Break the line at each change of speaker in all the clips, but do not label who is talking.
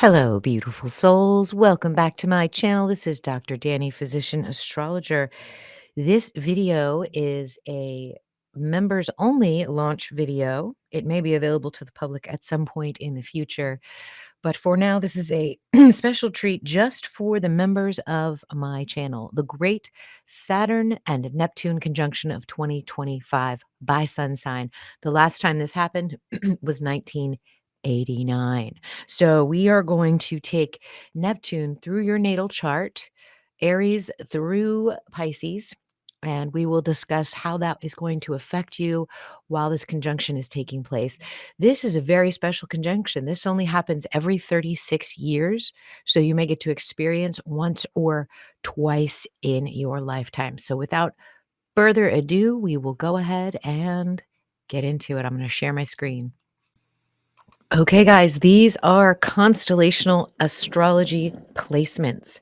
Hello, beautiful souls. Welcome back to my channel. This is Dr. Danny, physician astrologer. This video is a members only launch video. It may be available to the public at some point in the future, but for now, this is a special treat just for the members of my channel. The great Saturn and Neptune conjunction of 2025 by sun sign. The last time this happened was 1989. So we are going to take Neptune through your natal chart, Aries through Pisces, and we will discuss how that is going to affect you while this conjunction is taking place. This is a very special conjunction. This only happens every 36 years, so you may get to experience once or twice in your lifetime. So without further ado, we will go ahead and get into it. I'm going to share my screen. Okay, guys, these are constellational astrology placements,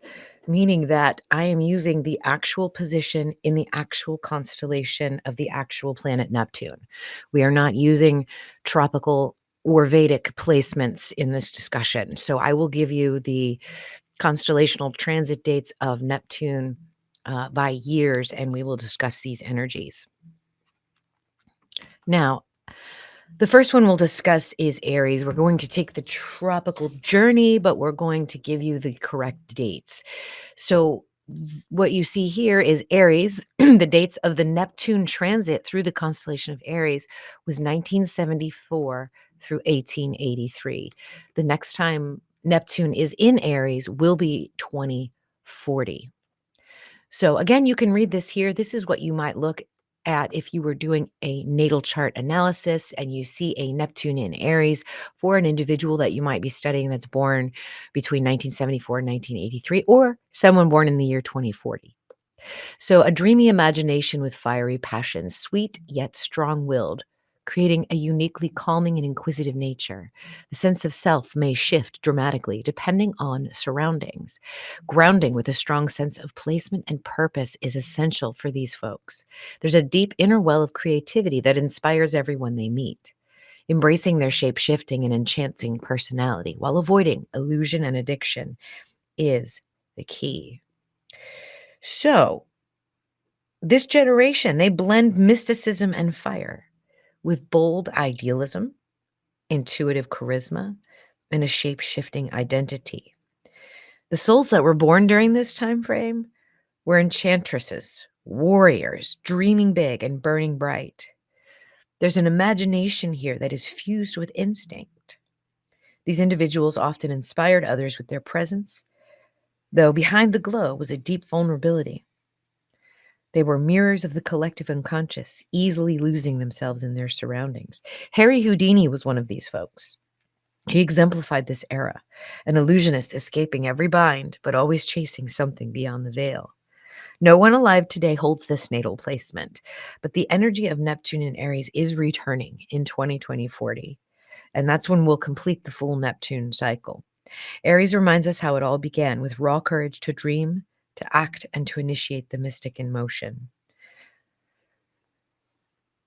meaning that I am using the actual position in the actual constellation of the actual planet Neptune. We are not using tropical or Vedic placements in this discussion. So I will give you the constellational transit dates of Neptune by years, and we will discuss these energies. Now, the first one we'll discuss is Aries. We're going to take the tropical journey, but we're going to give you the correct dates. So what you see here is Aries. The dates of the Neptune transit through the constellation of Aries was 1974 through 1883. The next time Neptune is in Aries will be 2040. So again, you can read this here. This is what you might look at if you were doing a natal chart analysis and you see a Neptune in Aries for an individual that you might be studying that's born between 1974 and 1983, or someone born in the year 2040. So a dreamy imagination with fiery passions, sweet yet strong-willed, creating a uniquely calming and inquisitive nature. The sense of self may shift dramatically depending on surroundings. Grounding with a strong sense of placement and purpose is essential for these folks. There's a deep inner well of creativity that inspires everyone they meet. Embracing their shape-shifting and enchanting personality while avoiding illusion and addiction is the key. So, this generation, they blend mysticism and fire with bold idealism, intuitive charisma, and a shape-shifting identity. The souls that were born during this time frame were enchantresses, warriors, dreaming big and burning bright. There's an imagination here that is fused with instinct. These individuals often inspired others with their presence, though behind the glow was a deep vulnerability. They were mirrors of the collective unconscious, easily losing themselves in their surroundings. Harry Houdini was one of these folks. He exemplified this era, an illusionist escaping every bind, but always chasing something beyond the veil. No one alive today holds this natal placement, but the energy of Neptune in Aries is returning in 2040, and that's when we'll complete the full Neptune cycle. Aries reminds us how it all began with raw courage to dream, to act, and to initiate the mystic in motion.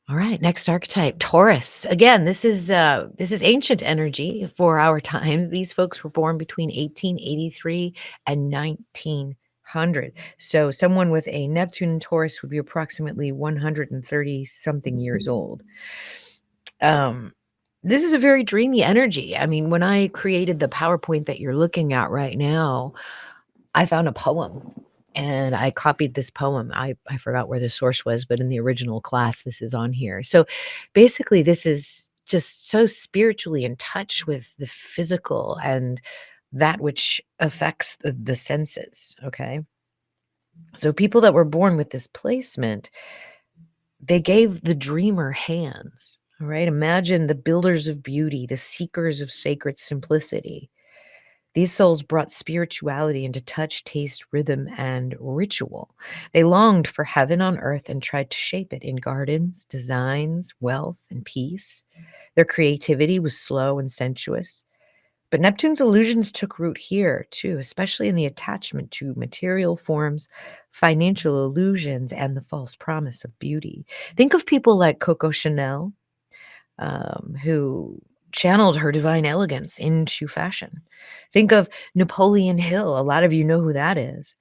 All right, next archetype, Taurus. Again, this is ancient energy for our times. These folks were born between 1883 and 1900. So someone with a Neptune in Taurus would be approximately 130 something years old. This is a very dreamy energy. I mean, when I created the PowerPoint that you're looking at right now, I found a poem and I copied this poem. I forgot where the source was, but in the original class, this is on here. So basically, this is just so spiritually in touch with the physical and that which affects the senses. Okay. So people that were born with this placement, they gave the dreamer hands. All right. Imagine the builders of beauty, the seekers of sacred simplicity. These souls brought spirituality into touch, taste, rhythm, and ritual. They longed for heaven on earth and tried to shape it in gardens, designs, wealth, and peace. Their creativity was slow and sensuous. But Neptune's illusions took root here, too, especially in the attachment to material forms, financial illusions, and the false promise of beauty. Think of people like Coco Chanel, who channeled her divine elegance into fashion. Think of Napoleon Hill. A lot of you know who that is.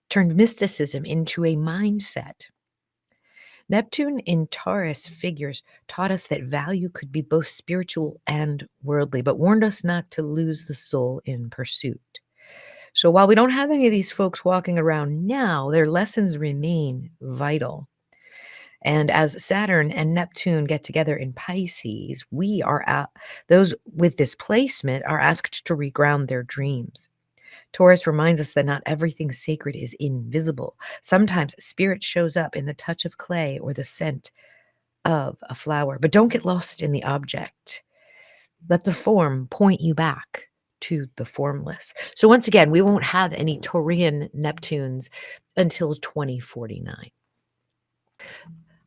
Turned mysticism into a mindset. Neptune in Taurus figures taught us that value could be both spiritual and worldly, but warned us not to lose the soul in pursuit. So while we don't have any of these folks walking around now, their lessons remain vital. And as Saturn and Neptune get together in Pisces, those with this placement are asked to reground their dreams. Taurus reminds us that not everything sacred is invisible. Sometimes spirit shows up in the touch of clay or the scent of a flower, but don't get lost in the object. Let the form point you back to the formless. So once again, we won't have any Taurian Neptunes until 2049.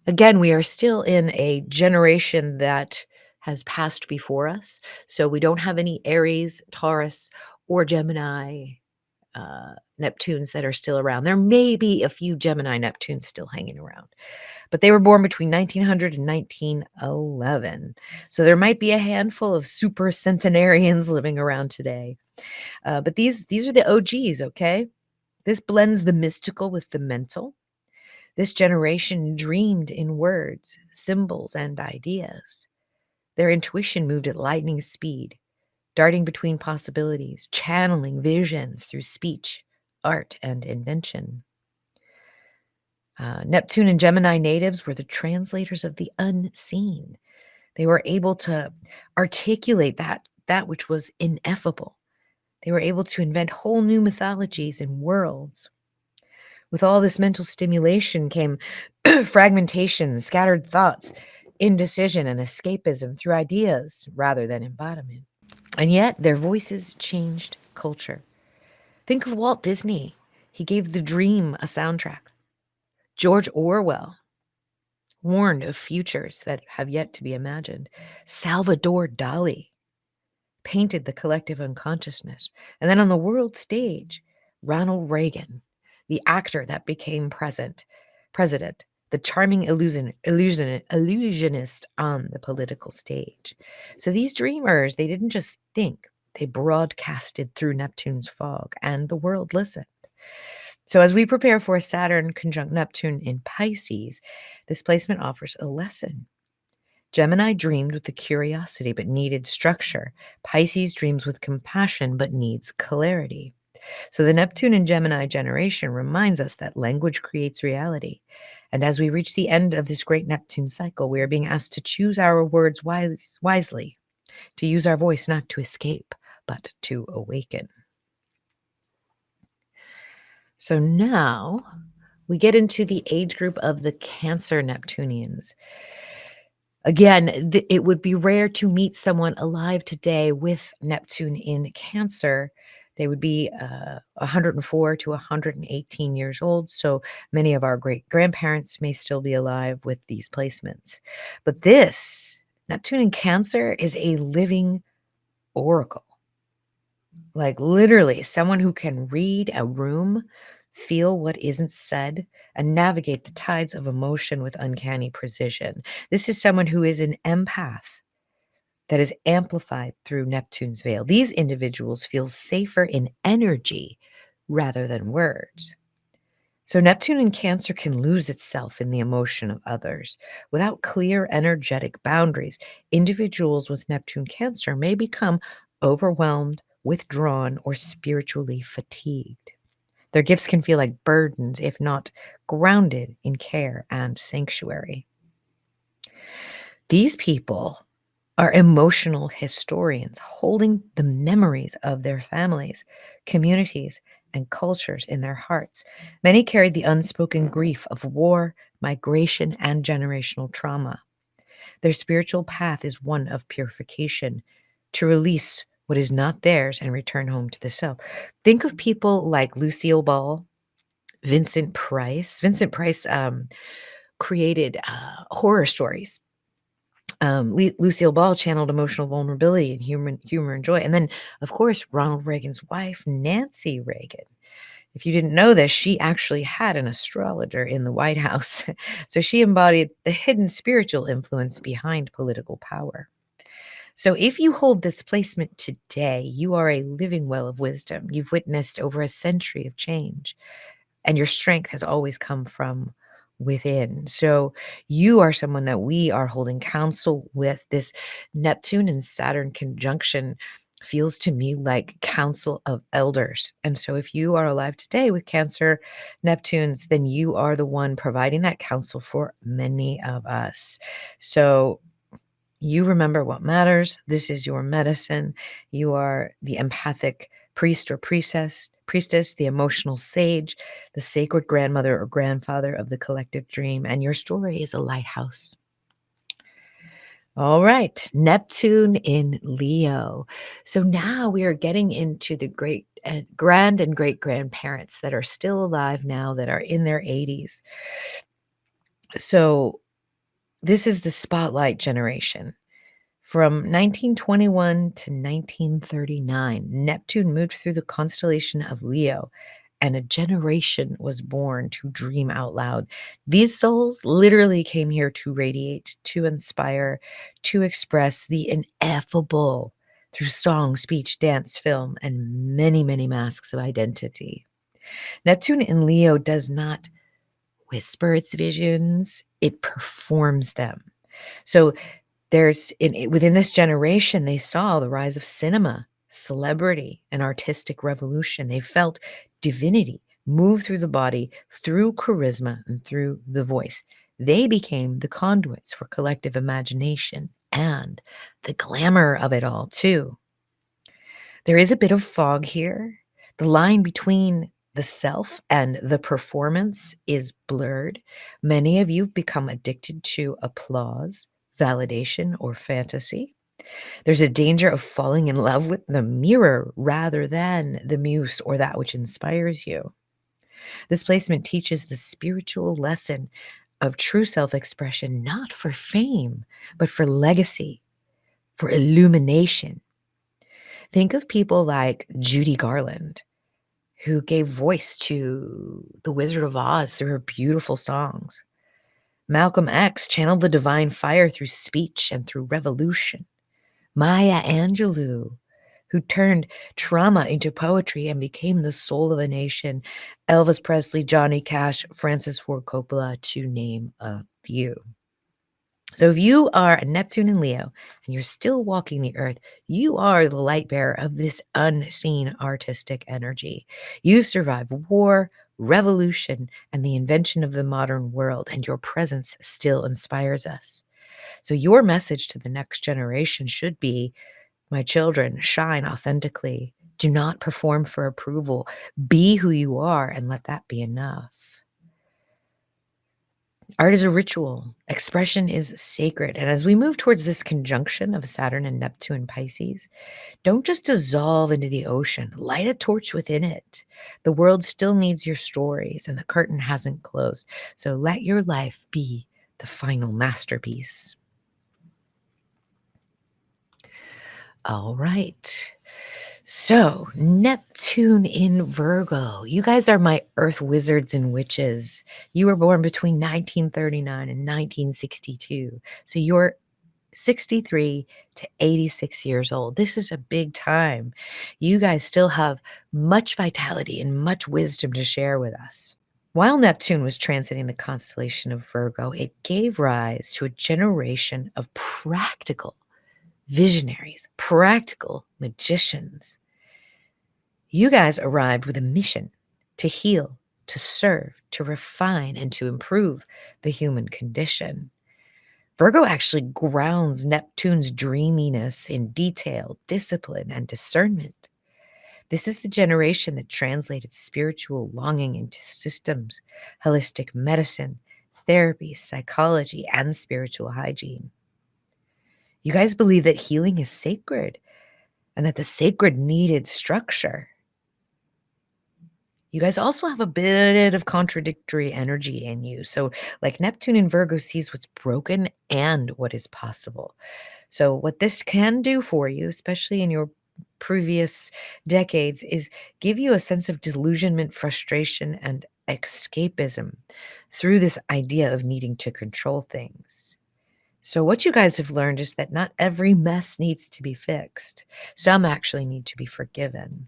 Again, we are still in a generation that has passed before us. So we don't have any Aries, Taurus, or Gemini Neptunes that are still around. There may be a few Gemini Neptunes still hanging around, but they were born between 1900 and 1911. So there might be a handful of super centenarians living around today. But these are the OGs, okay? This blends the mystical with the mental. This generation dreamed in words, symbols, and ideas. Their intuition moved at lightning speed, darting between possibilities, channeling visions through speech, art, and invention. Neptune and Gemini natives were the translators of the unseen. They were able to articulate that which was ineffable. They were able to invent whole new mythologies and worlds. With all this mental stimulation came fragmentation, scattered thoughts, indecision, and escapism through ideas rather than embodiment. And yet their voices changed culture. Think of Walt Disney. He gave the dream a soundtrack. George Orwell warned of futures that have yet to be imagined. Salvador Dali painted the collective unconsciousness. And then on the world stage, Ronald Reagan, the actor that became president, the charming illusionist on the political stage. So these dreamers, they didn't just think, they broadcasted through Neptune's fog, and the world listened. So as we prepare for Saturn conjunct Neptune in Pisces, this placement offers a lesson. Gemini dreamed with the curiosity but needed structure. Pisces dreams with compassion but needs clarity. So the Neptune and Gemini generation reminds us that language creates reality. And as we reach the end of this great Neptune cycle, we are being asked to choose our words wisely, to use our voice not to escape, but to awaken. So now we get into the age group of the Cancer Neptunians. Again, it would be rare to meet someone alive today with Neptune in Cancer. They would be 104 to 118 years old. So many of our great grandparents may still be alive with these placements. But this, Neptune in Cancer, is a living oracle. Like literally someone who can read a room, feel what isn't said, and navigate the tides of emotion with uncanny precision. This is someone who is an empath that is amplified through Neptune's veil. These individuals feel safer in energy rather than words. So Neptune in Cancer can lose itself in the emotion of others. Without clear energetic boundaries, individuals with Neptune Cancer may become overwhelmed, withdrawn, or spiritually fatigued. Their gifts can feel like burdens if not grounded in care and sanctuary. These people are emotional historians holding the memories of their families, communities, and cultures in their hearts. Many carried the unspoken grief of war, migration, and generational trauma. Their spiritual path is one of purification, to release what is not theirs and return home to the self. Think of people like Lucille Ball, Vincent Price. Vincent Price created horror stories. Lucille Ball channeled emotional vulnerability and humor and joy. And then, of course, Ronald Reagan's wife, Nancy Reagan. If you didn't know this, she actually had an astrologer in the White House. So she embodied the hidden spiritual influence behind political power. So if you hold this placement today, you are a living well of wisdom. You've witnessed over a century of change, and your strength has always come from within. So you are someone that we are holding counsel with. This Neptune and Saturn conjunction feels to me like council of elders. And so if you are alive today with Cancer Neptunes, then you are the one providing that counsel for many of us. So you remember what matters. This is your medicine. You are the empathic priest or priestess, the emotional sage, the sacred grandmother or grandfather of the collective dream, and your story is a lighthouse. All right, Neptune in Leo. So now we are getting into the great grand and great grandparents that are still alive now, that are in their 80s. So this is the spotlight generation. From 1921 to 1939, Neptune moved through the constellation of Leo, and a generation was born to dream out loud. These souls literally came here to radiate, to inspire, to express the ineffable through song, speech, dance, film, and many, many masks of identity. Neptune in Leo does not whisper its visions, it performs them. So within this generation, they saw the rise of cinema, celebrity, and artistic revolution. They felt divinity move through the body, through charisma, and through the voice. They became the conduits for collective imagination and the glamour of it all, too. There is a bit of fog here. The line between the self and the performance is blurred. Many of you have become addicted to applause, validation, or fantasy. There's a danger of falling in love with the mirror rather than the muse or that which inspires you. This placement teaches the spiritual lesson of true self expression, not for fame, but for legacy, for illumination. Think of people like Judy Garland, who gave voice to the Wizard of Oz through her beautiful songs. Malcolm X channeled the divine fire through speech and through revolution. Maya Angelou, who turned trauma into poetry and became the soul of a nation. Elvis Presley, Johnny Cash, Francis Ford Coppola, to name a few. So if you are a Neptune in Leo and you're still walking the earth, you are the light bearer of this unseen artistic energy. You've survived war, revolution, and the invention of the modern world, and your presence still inspires us. So your message to the next generation should be, my children, shine authentically. Do not perform for approval. Be who you are and let that be enough. Art is a ritual. Expression is sacred. And as we move towards this conjunction of Saturn and Neptune in Pisces, don't just dissolve into the ocean. Light a torch within it. The world still needs your stories, and the curtain hasn't closed. So let your life be the final masterpiece. All right. So, Neptune in Virgo. You guys are my earth wizards and witches. You were born between 1939 and 1962. So, you're 63 to 86 years old. This is a big time. You guys still have much vitality and much wisdom to share with us. While Neptune was transiting the constellation of Virgo, it gave rise to a generation of practical visionaries, practical magicians. You guys arrived with a mission to heal, to serve, to refine, and to improve the human condition. Virgo actually grounds Neptune's dreaminess in detail, discipline, and discernment. This is the generation that translated spiritual longing into systems, holistic medicine, therapy, psychology, and spiritual hygiene. You guys believe that healing is sacred and that the sacred needed structure. You guys also have a bit of contradictory energy in you. So, like Neptune in Virgo sees what's broken and what is possible. So, what this can do for you, especially in your previous decades, is give you a sense of delusionment, frustration, and escapism through this idea of needing to control things. So, what you guys have learned is that not every mess needs to be fixed. Some actually need to be forgiven.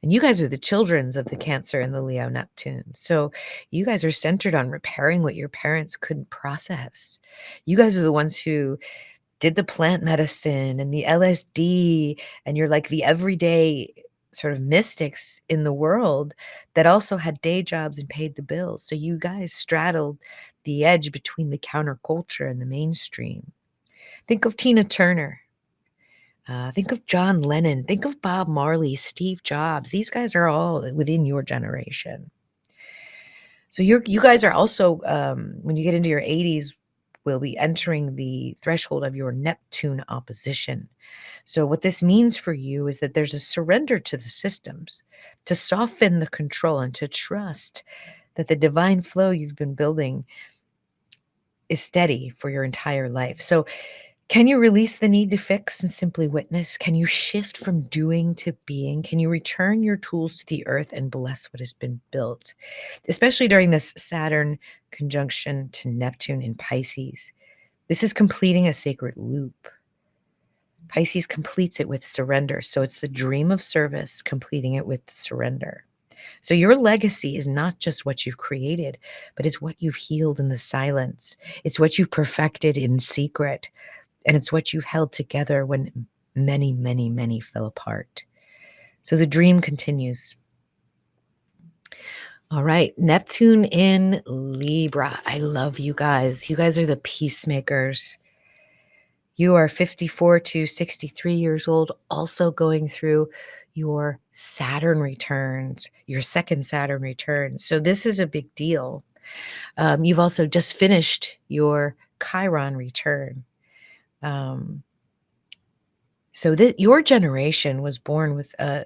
And you guys are the childrens of the Cancer and the Leo Neptune. So, you guys are centered on repairing what your parents couldn't process. You guys are the ones who did the plant medicine and the LSD, and you're like the everyday sort of mystics in the world that also had day jobs and paid the bills. So you guys straddled the edge between the counterculture and the mainstream. Think of Tina Turner. Think of John Lennon. Think of Bob Marley, Steve Jobs. These guys are all within your generation. So you guys are also, when you get into your 80s, will be entering the threshold of your Neptune opposition. So what this means for you is that there's a surrender to the systems, to soften the control and to trust that the divine flow you've been building is steady for your entire life. So can you release the need to fix and simply witness? Can you shift from doing to being? Can you return your tools to the earth and bless what has been built? Especially during this Saturn conjunction to Neptune in Pisces. This is completing a sacred loop. Pisces completes it with surrender. So it's the dream of service, completing it with surrender. So your legacy is not just what you've created, but it's what you've healed in the silence. It's what you've perfected in secret. And it's what you've held together when many, many, many fell apart. So the dream continues. All right, Neptune in Libra. I love you guys. You guys are the peacemakers. You are 54 to 63 years old, also going through your Saturn returns, your second Saturn return. So this is a big deal. You've also just finished your CHIRON return. So your generation was born with a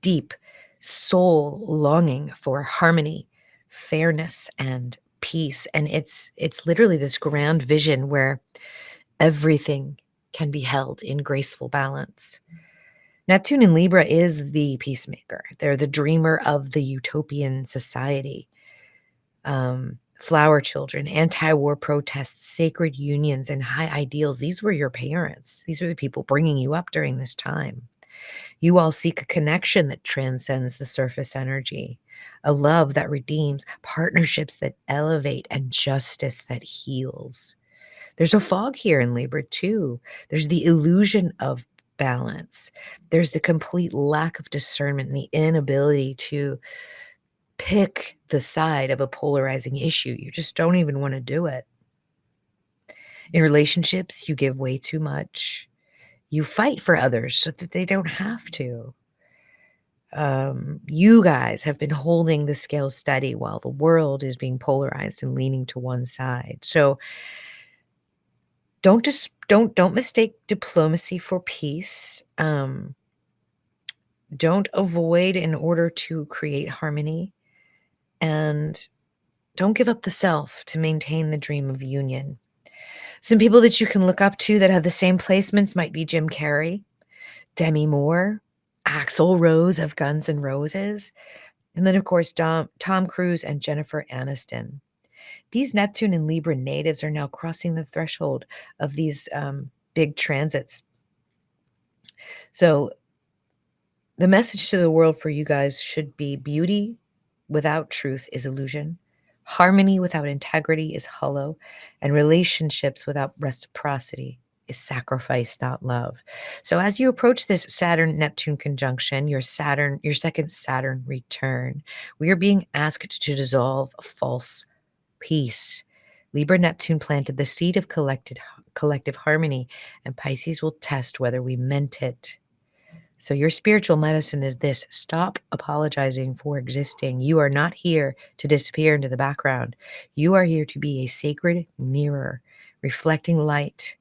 deep soul longing for harmony, fairness, and peace. And it's literally this grand vision where everything can be held in graceful balance. Neptune in Libra is the peacemaker. They're the dreamer of the utopian society. Flower children, anti-war protests, sacred unions, and high ideals. These were your parents. These are the people bringing you up during this time. You all seek a connection that transcends the surface energy, a love that redeems, partnerships that elevate, and justice that heals. There's a fog here in Libra too. There's the illusion of balance. There's the complete lack of discernment and the inability to pick the side of a polarizing issue. You just don't even want to do it. In relationships, you give way too much. You fight for others so that they don't have to. You guys have been holding the scale steady while the world is being polarized and leaning to one side. So don't mistake diplomacy for peace. Don't avoid in order to create harmony, and don't give up the self to maintain the dream of union. Some people that you can look up to that have the same placements might be Jim Carrey, Demi Moore, Axl Rose of Guns N' Roses, and then, of course, Tom Cruise and Jennifer Aniston. These Neptune and Libra natives are now crossing the threshold of these big transits. So the message to the world for you guys should be: beauty without truth is illusion. Harmony without integrity is hollow. And relationships without reciprocity is sacrifice, not love. So as you approach this Saturn-Neptune conjunction, your second Saturn return, we are being asked to dissolve false peace. Libra Neptune planted the seed of collective harmony, and Pisces will test whether we meant it. So your spiritual medicine is this: stop apologizing for existing. You are not here to disappear into the background. You are here to be a sacred mirror, reflecting light.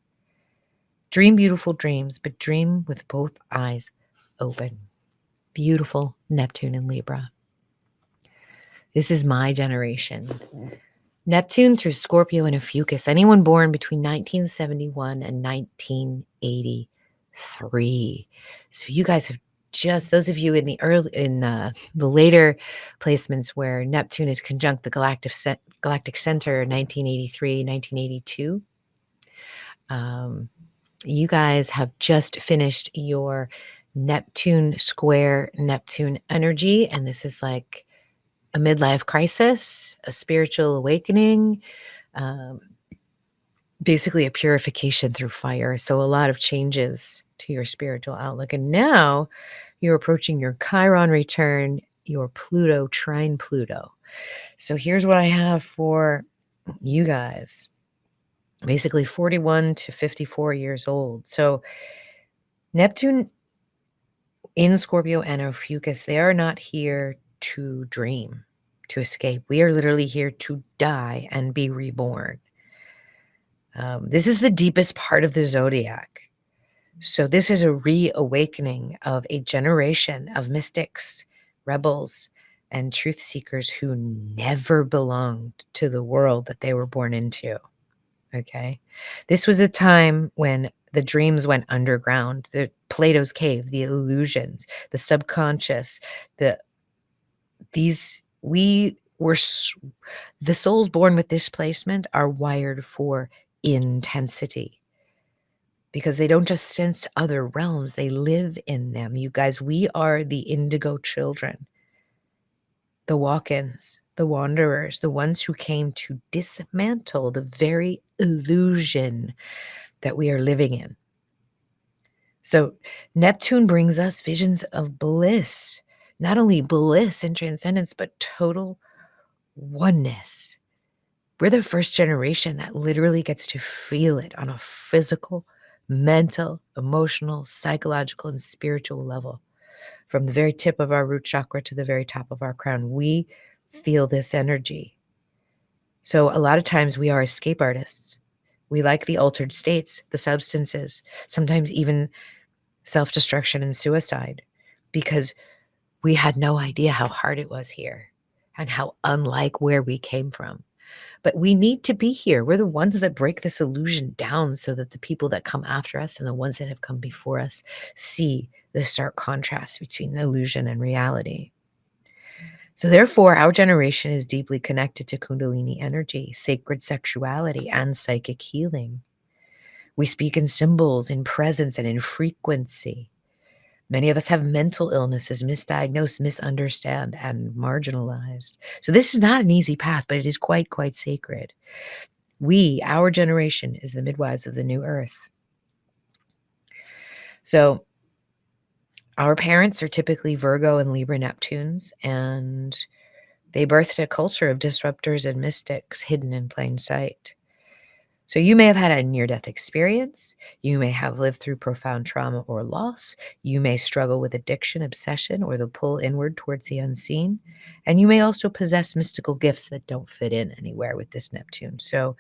Dream beautiful dreams, but dream with both eyes open. Beautiful Neptune in Libra. This is my generation. Neptune through Scorpio and Ophiuchus. Anyone born between 1971 and 1983. So you guys have just, those of you in the later placements where Neptune is conjunct the galactic center, 1983, 1982. Um, you guys have just finished your Neptune square Neptune energy, and this is like a midlife crisis, a spiritual awakening, um, basically a purification through fire. So a lot of changes to your spiritual outlook. And now you're approaching your Chiron return, your Pluto trine Pluto. So here's what I have for you guys. Basically 41 to 54 years old. So Neptune in Scorpio and Ophiuchus, they are not here to dream, to escape. We are literally here to die and be reborn. This is the deepest part of the zodiac. So this is a reawakening of a generation of mystics, rebels, and truth seekers who never belonged to the world that they were born into. Okay. This was a time when the dreams went underground, the Plato's cave, the illusions, the subconscious, the souls born with displacement are wired for intensity because they don't just sense other realms, they live in them. You guys, we are the indigo children, the walk-ins, the wanderers, the ones who came to dismantle the very illusion that we are living in. So Neptune brings us visions of bliss, not only bliss and transcendence, but total oneness. We're the first generation that literally gets to feel it on a physical, mental, emotional, psychological, and spiritual level. From the very tip of our root chakra to the very top of our crown, we feel this energy. So a lot of times we are escape artists. We like the altered states, the substances, sometimes even self-destruction and suicide, because we had no idea how hard it was here and how unlike where we came from. But we need to be here. We're the ones that break this illusion down so that the people that come after us and the ones that have come before us see the stark contrast between the illusion and reality. So therefore, our generation is deeply connected to Kundalini energy, sacred sexuality, and psychic healing. We speak in symbols, in presence, and in frequency. Many of us have mental illnesses, misdiagnosed, misunderstood, and marginalized. So this is not an easy path, but it is quite sacred. Our generation, is the midwives of the new earth. So our parents are typically Virgo and Libra Neptunes, and they birthed a culture of disruptors and mystics hidden in plain sight. So you may have had a near-death experience. You may have lived through profound trauma or loss. You may struggle with addiction, obsession, or the pull inward towards the unseen. And you may also possess mystical gifts that don't fit in anywhere with this Neptune. So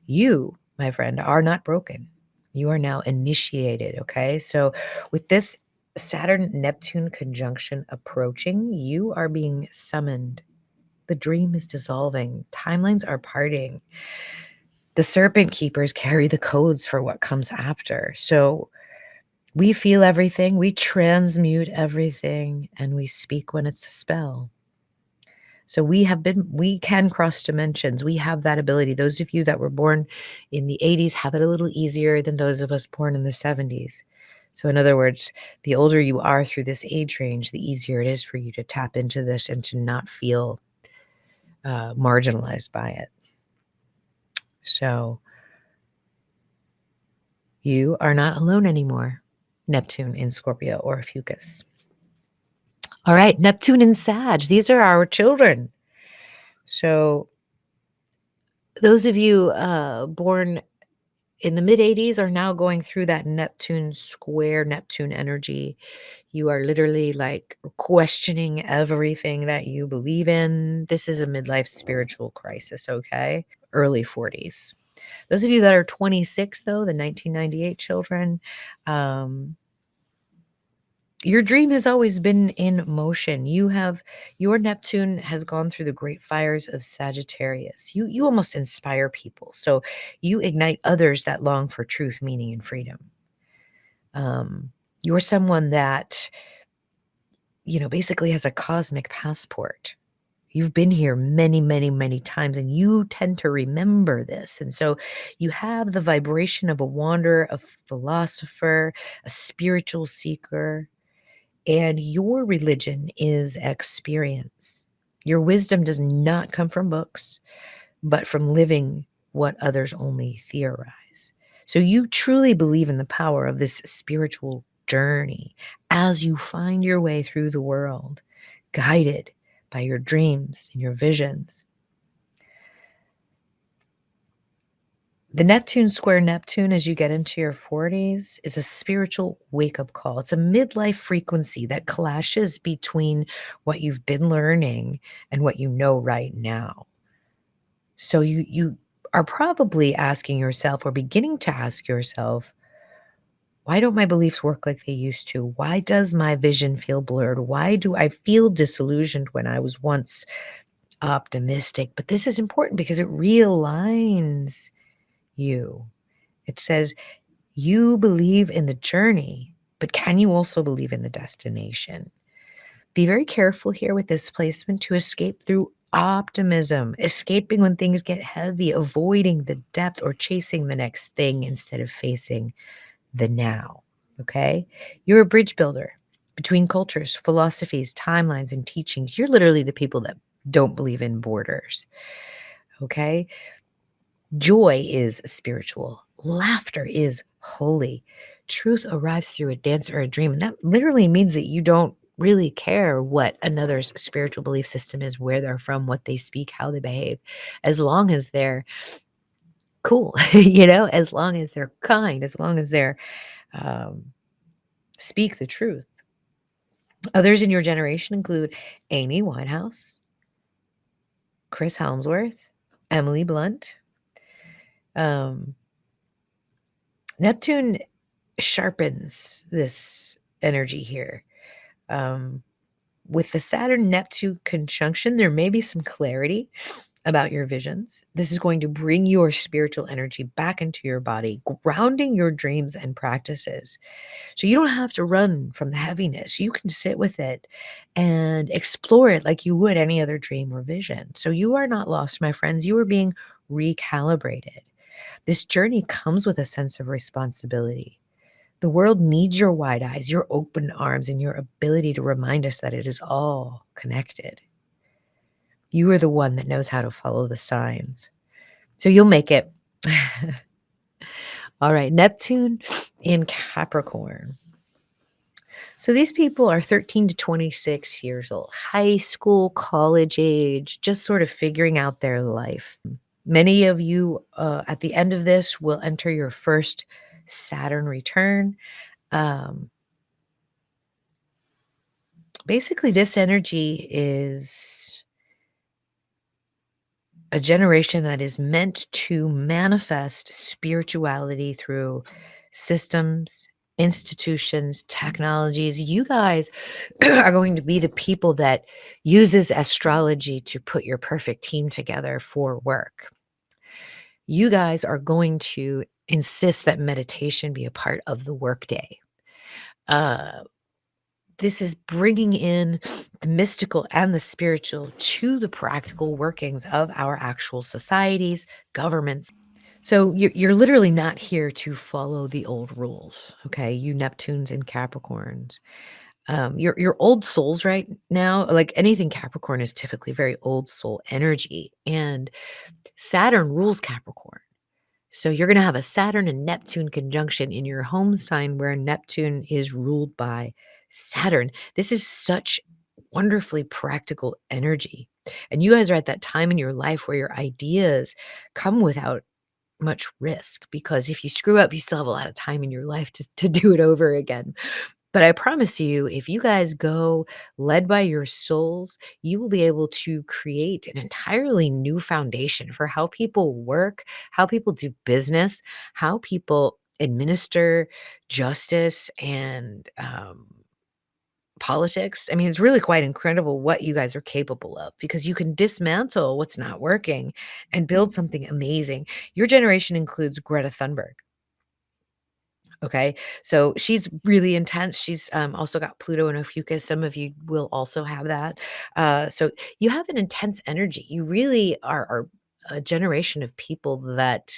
you, my friend, are not broken. You are now initiated, okay? So with this Saturn-Neptune conjunction approaching, you are being summoned. The dream is dissolving. Timelines are parting. The serpent keepers carry the codes for what comes after. So we feel everything, we transmute everything, and we speak when it's a spell. So we can cross dimensions. We have that ability. Those of you that were born in the 80s have it a little easier than those of us born in the 70s. So in other words, the older you are through this age range, the easier it is for you to tap into this and to not feel marginalized by it. So you are not alone anymore. Neptune in Scorpio or Ophiuchus. All right, Neptune in Sag. These are our children. So those of you born in the mid-80s are now going through that Neptune square, Neptune energy. You are literally like questioning everything that you believe in. This is a midlife spiritual crisis, okay? Early 40s. Those of you that are 26, though, the 1998 children, your dream has always been in motion. Your Neptune has gone through the great fires of Sagittarius. You almost inspire people. So you ignite others that long for truth, meaning, and freedom. You're someone that, basically has a cosmic passport. You've been here many, many, many times, and you tend to remember this. And so you have the vibration of a wanderer, a philosopher, a spiritual seeker, and your religion is experience. Your wisdom does not come from books, but from living what others only theorize. So you truly believe in the power of this spiritual journey as you find your way through the world, guided by your dreams and your visions. The Neptune square Neptune as you get into your 40s is a spiritual wake-up call. It's a midlife frequency that clashes between what you've been learning and what you know right now. So you are probably asking yourself or beginning to ask yourself, why don't my beliefs work like they used to? Why does my vision feel blurred? Why do I feel disillusioned when I was once optimistic? But this is important because it realigns you. It says you believe in the journey, but can you also believe in the destination? Be very careful here with this placement to escape through optimism, escaping when things get heavy, avoiding the depth or chasing the next thing instead of facing the now. Okay? You're a bridge builder between cultures, philosophies, timelines, and teachings. You're literally the people that don't believe in borders. Okay? Joy is spiritual. Laughter is holy. Truth arrives through a dance or a dream. And that literally means that you don't really care what another's spiritual belief system is, where they're from, what they speak, how they behave, as long as they're cool, as long as they're kind, as long as they're um, speak the truth. Others in your generation include Amy Winehouse, Chris Helmsworth, Emily Blunt. Neptune sharpens this energy here. With the Saturn Neptune conjunction, there may be some clarity about your visions. This is going to bring your spiritual energy back into your body, grounding your dreams and practices. So you don't have to run from the heaviness. You can sit with it and explore it like you would any other dream or vision. So you are not lost, my friends. You are being recalibrated. This journey comes with a sense of responsibility. The world needs your wide eyes, your open arms, and your ability to remind us that it is all connected. You are the one that knows how to follow the signs. So you'll make it. All right, Neptune in Capricorn. So these people are 13 to 26 years old, high school, college age, just sort of figuring out their life. Many of you at the end of this will enter your first Saturn return. Basically, this energy is a generation that is meant to manifest spirituality through systems, institutions, technologies. You guys are going to be the people that uses astrology to put your perfect team together for work. You guys are going to insist that meditation be a part of the workday. This is bringing in the mystical and the spiritual to the practical workings of our actual societies, governments. So you're literally not here to follow the old rules, okay? You Neptunes and Capricorns. You're old souls right now. Like anything Capricorn is typically very old soul energy, and Saturn rules Capricorn. So you're going to have a Saturn and Neptune conjunction in your home sign where Neptune is ruled by Saturn. This is such wonderfully practical energy. And you guys are at that time in your life where your ideas come without much risk, because if you screw up, you still have a lot of time in your life to do it over again. But I promise you, if you guys go led by your souls, you will be able to create an entirely new foundation for how people work, how people do business, how people administer justice and politics. I mean, it's really quite incredible what you guys are capable of, because you can dismantle what's not working and build something amazing. Your generation includes Greta Thunberg. Okay. So she's really intense. She's also got Pluto and Ophiuchus. Some of you will also have that. So you have an intense energy. You really are a generation of people that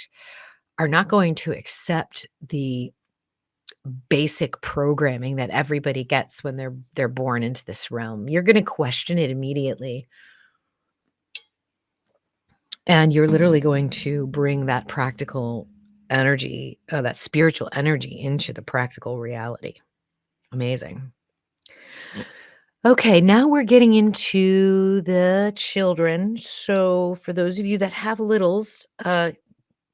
are not going to accept the basic programming that everybody gets when they're born into this realm. You're going to question it immediately. And you're literally going to bring that practical energy, that spiritual energy into the practical reality. Amazing. Okay, now we're getting into the children. So, for those of you that have littles,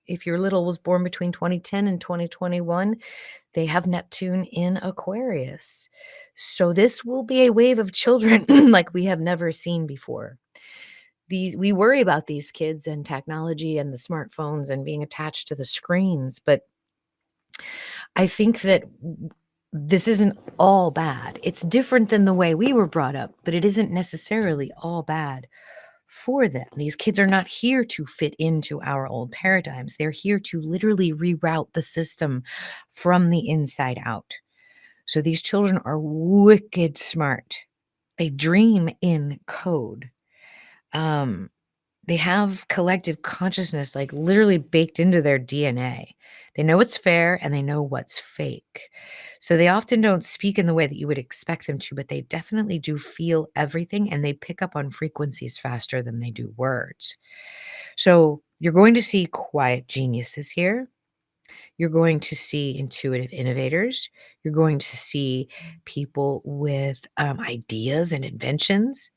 if your little was born between 2010 and 2021, they have Neptune in Aquarius. So, this will be a wave of children like we have never seen before. We worry about these kids and technology and the smartphones and being attached to the screens, but I think that this isn't all bad. It's different than the way we were brought up, but it isn't necessarily all bad for them. These kids are not here to fit into our old paradigms. They're here to literally reroute the system from the inside out. So these children are wicked smart. They dream in code. Um, they have collective consciousness, like, literally baked into their DNA. They know what's fair and they know what's fake. So they often don't speak in the way that you would expect them to, but they definitely do feel everything and they pick up on frequencies faster than they do words. So you're going to see quiet geniuses here. You're going to see intuitive innovators. You're going to see people with ideas and inventions.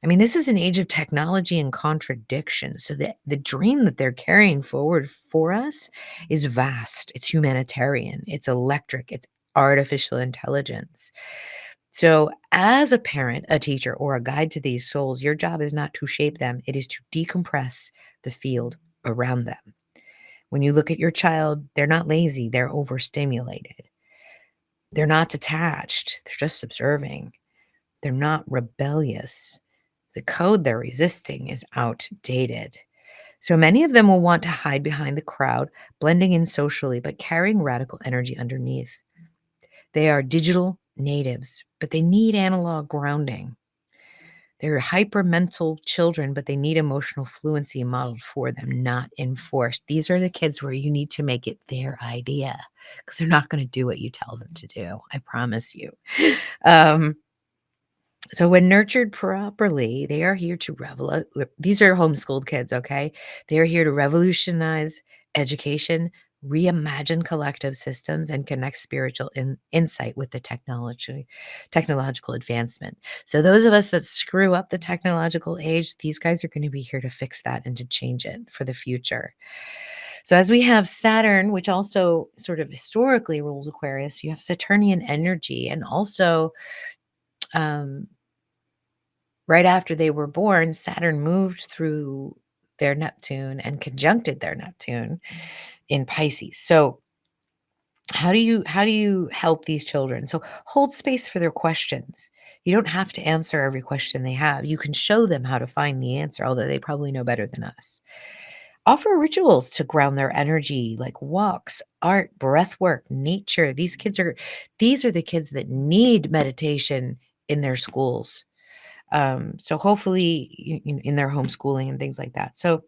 I mean, this is an age of technology and contradiction. So the dream that they're carrying forward for us is vast. It's humanitarian. It's electric. It's artificial intelligence. So, as a parent, a teacher, or a guide to these souls, your job is not to shape them, it is to decompress the field around them. When you look at your child, they're not lazy, they're overstimulated. They're not detached, they're just observing. They're not rebellious. The code they're resisting is outdated. So many of them will want to hide behind the crowd, blending in socially, but carrying radical energy underneath. They are digital natives, but they need analog grounding. They're hypermental children, but they need emotional fluency modeled for them, not enforced. These are the kids where you need to make it their idea because they're not going to do what you tell them to do. I promise you. Um, so when nurtured properly, they are here to these are homeschooled kids, okay? They are here to revolutionize education, reimagine collective systems, and connect spiritual insight with the technological advancement. So those of us that screw up the technological age, these guys are going to be here to fix that and to change it for the future. So as we have Saturn, which also sort of historically rules Aquarius, you have Saturnian energy, and also um, right after they were born, Saturn moved through their Neptune and conjuncted their Neptune in Pisces. So how do you help these children? So hold space for their questions. You don't have to answer every question they have. You can show them how to find the answer, although they probably know better than us. Offer rituals to ground their energy, like walks, art, breath work, nature. These are the kids that need meditation in their schools. So hopefully in their homeschooling and things like that. So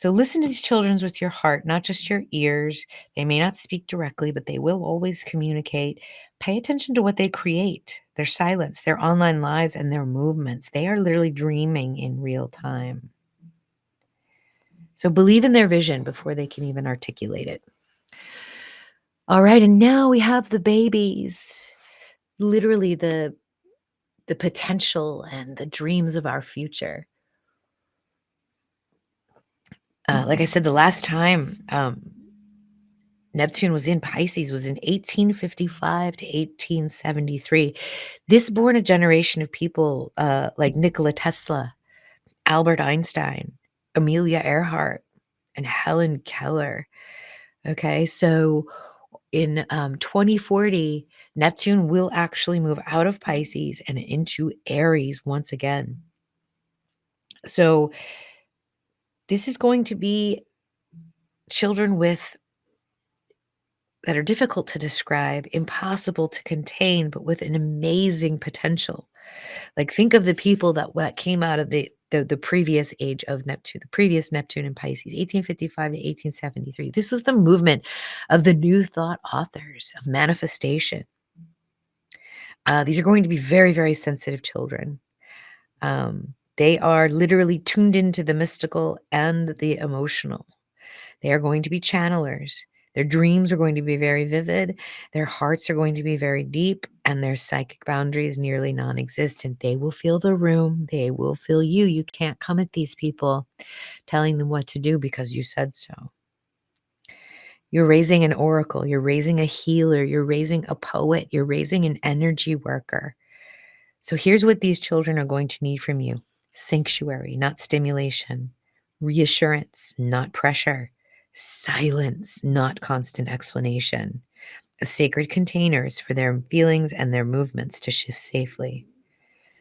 listen to these children with your heart, not just your ears. They may not speak directly, but they will always communicate. Pay attention to what they create, their silence, their online lives, and their movements. They are literally dreaming in real time. So believe in their vision before they can even articulate it. All right, and now we have the babies. Literally the potential and the dreams of our future. Like I said, the last time Neptune was in Pisces was in 1855 to 1873. This born a generation of people like Nikola Tesla, Albert Einstein, Amelia Earhart, and Helen Keller. Okay, so in 2040, Neptune will actually move out of Pisces and into Aries once again. So this is going to be children with that are difficult to describe, impossible to contain, but with an amazing potential. Like, think of the people that came out of the previous age of Neptune, the previous Neptune in Pisces, 1855 to 1873. This was the movement of the New Thought authors of manifestation. These are going to be very, very sensitive children. They are literally tuned into the mystical and the emotional. They are going to be channelers. Their dreams are going to be very vivid. Their hearts are going to be very deep, and their psychic boundaries nearly non existent. They will feel the room. They will feel you. You can't come at these people telling them what to do because you said so. You're raising an oracle. You're raising a healer. You're raising a poet. You're raising an energy worker. So here's what these children are going to need from you: sanctuary, not stimulation; reassurance, not pressure; silence, not constant explanation; sacred containers for their feelings and their movements to shift safely.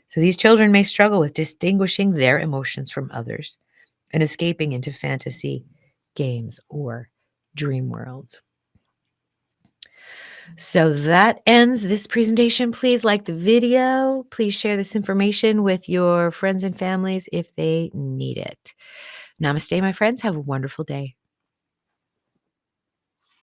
So these children may struggle with distinguishing their emotions from others and escaping into fantasy games or dream worlds. So that ends this presentation. Please like the video. Please share this information with your friends and families if they need it. Namaste, my friends. Have a wonderful day.